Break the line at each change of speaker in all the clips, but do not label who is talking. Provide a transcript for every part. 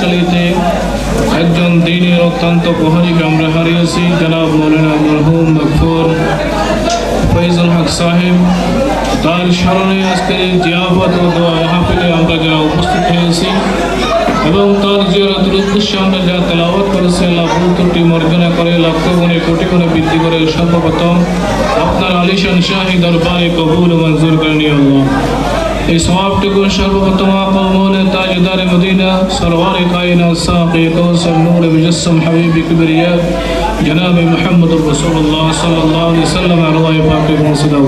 নোয়াখালীতে একজন দ্বীনের অত্যন্ত প্রহরীকে আমরা হারিয়েছি, জনাব মৌলানা মরহুম মকফুর ফয়জুল হক সাহেব। তার স্মরণে আজকের এই জিয়াফত ও দোয়া মাহফিলে আমরা যারা উপস্থিত হয়েছি এবং তার জিয়ারতের উদ্দেশ্যে আমরা যা তেলাওয়াত করেছি, আল্লাহ ভুল ত্রুটি মার্জনা করে লক্ষ গুণে কোটি গুণে বৃদ্ধি করে সর্বপ্রথম আপনার আলিশান শাহী দরবারে কবুল ও মঞ্জুর করে নিয়ে আল্লাহ। এই সওয়াবটুকু সর্বপ্রথম মৌলা তাজদার মদিনা সরওয়ার কায়নাত সাকি কৌসর নূর মুজসম হাবিব কিবরিয়া জনাব মুহাম্মদুর রাসূলুল্লাহ সাল্লাল্লাহু আলাইহি ওয়াসাল্লাম আরওয়ায়ে পাকে পৌঁছে দাও।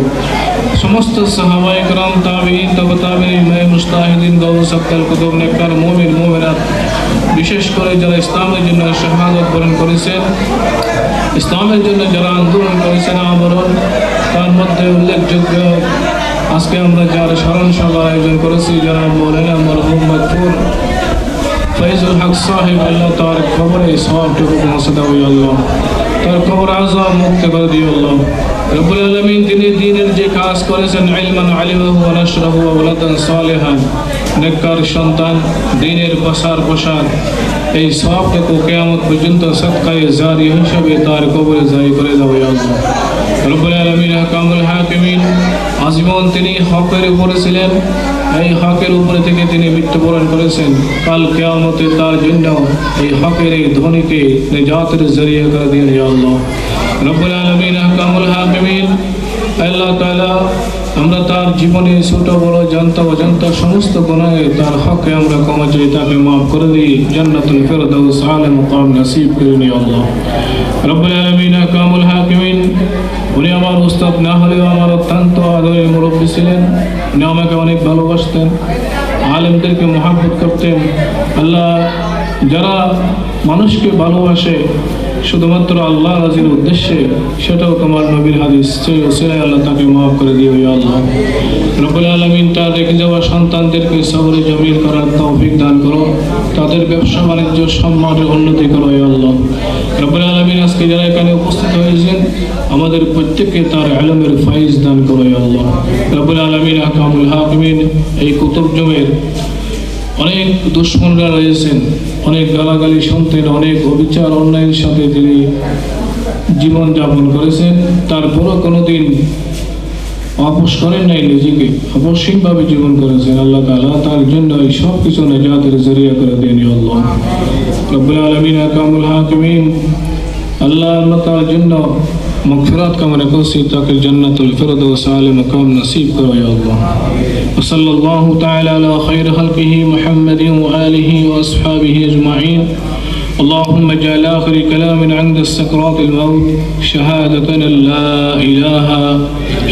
সমস্ত সাহাবায়ে کرام তাবেঈন তাবেঈন মুজতাহিদিন গাউস আক্তাল কুতুব নেককার মুমিন মুমিনাত, বিশেষ করে যারা ইসলামের জন্য শাহাদাত বরণ করেছেন, ইসলামের জন্য যারা আন্দোলন করেছেন আমরণ, তার মধ্যে উল্লেখযোগ্য আজকে আমরা যার স্মরণ সভার আয়োজন করেছি জনাব মৌলানা মরহুম মকফুর ফয়জুল হক সাহেব, আল্লাহ তার কবরে সওয়াবটুকু পৌঁছে দাও আল্লাহ, তার কবর আযাব মুক্ত করে দিও আল্লাহ রব্বুল আলামিন। তিনি দ্বীনের যে কাজ করেছেন, ইলমান আলিমাহু ওয়া নাশরাহু ওয়া ওয়ালাদান সালিহান, নেককার সন্তান, দ্বীনের প্রসার, এই সওয়াবটুকু কিয়ামত পর্যন্ত সদকায়ে জারি হিসেবে তার কবরে জারি করে দাও আল্লাহ রব্বুল আলামিন। আহকামুল হাকিমিন, আজীবন তিনি হকের উপরে ছিলেন, এই হকের উপরে থেকে তিনি মৃত্যুবরণ করেছেন। কাল কিয়ামতে তার জন্য এই হকের এই ধ্বনিকে নিজাতের জরিয়া করে দিন ইয়া আল্লাহ রব্বুল আলামিন। আহকামুল হাকিমিন, আল্লাহ তাআলা আমরা তার জীবনে ছোট বড় জানতা অজান্তা সমস্ত গুনাহে তার হকে আমরা ক্ষমা চাই, তাকে মাফ করে দিই, জান্নাতুল ফিরদাউস আলা মুকাম নসিব করে নিও আল্লাহ রব্বুল আলামিন। আহকামুল হাকিমিন, উনি আমার উস্তাদ না হলেও আমার অত্যন্ত আদরের মুরব্বী ছিলেন, উনি আমাকে অনেক ভালোবাসতেন, আলেমদেরকে মহব্বত করতেন। আল্লাহ, যারা মানুষকে ভালোবাসে শুধুমাত্র আল্লাহ রাজির উদ্দেশ্যে, সেটাও তোমার নবীর হাদিস, সেই ওসিলায় আল্লাহ তাকে মাফ করে দিও ইয়া আল্লাহ রব্বুল আলামিন। তার রেখে যাওয়া সন্তানদেরকে সবরে জমিল করার তৌফিক দান করো, তাদের ব্যবসা বাণিজ্য সম্মানের উন্নতি করো ইয়া আল্লাহ রব্বুল আলামিন। আজকে যারা এখানে উপস্থিত হয়েছেন, আমাদের প্রত্যেককে তার ইলমের ফাইজ দান করো ইয়া আল্লাহ রব্বুল আলামিন। আহকামুল হাকিমিন, এই কুতুব জমের অনেক দুশ্মনরা রয়েছেন, অনেক গালাগালি শুনতেন, অনেক অবিচার অন্যায়ের সাথে তিনি জীবনযাপন করেছেন, তারপরও কোনোদিন আপোষ করেন নাই, নিজেকে অবশ্যইভাবে জীবন করেছেন। আল্লাহ তাআলা তার জন্য এই সব কিছু নাজাতের জরিয়া করে দেন ইয়া আল্লাহ রব্বুল আলামিন। আহকামুল হাকিমিন, আল্লাহ আমরা তার জন্য مغفرات কামনা করছি, তাকে জান্নাতুল ফিরদাউস আলা মাকাম নসিব করো ইয়া আল্লাহ। وصلى الله تعالى على خير خلقه محمد وآله وأصحابه أجمعين. اللهم اجعل آخر كلام عند السكرات الموت شهادة لا إله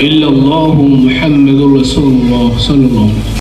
إلا الله محمد رسول الله صلى الله عليه وسلم.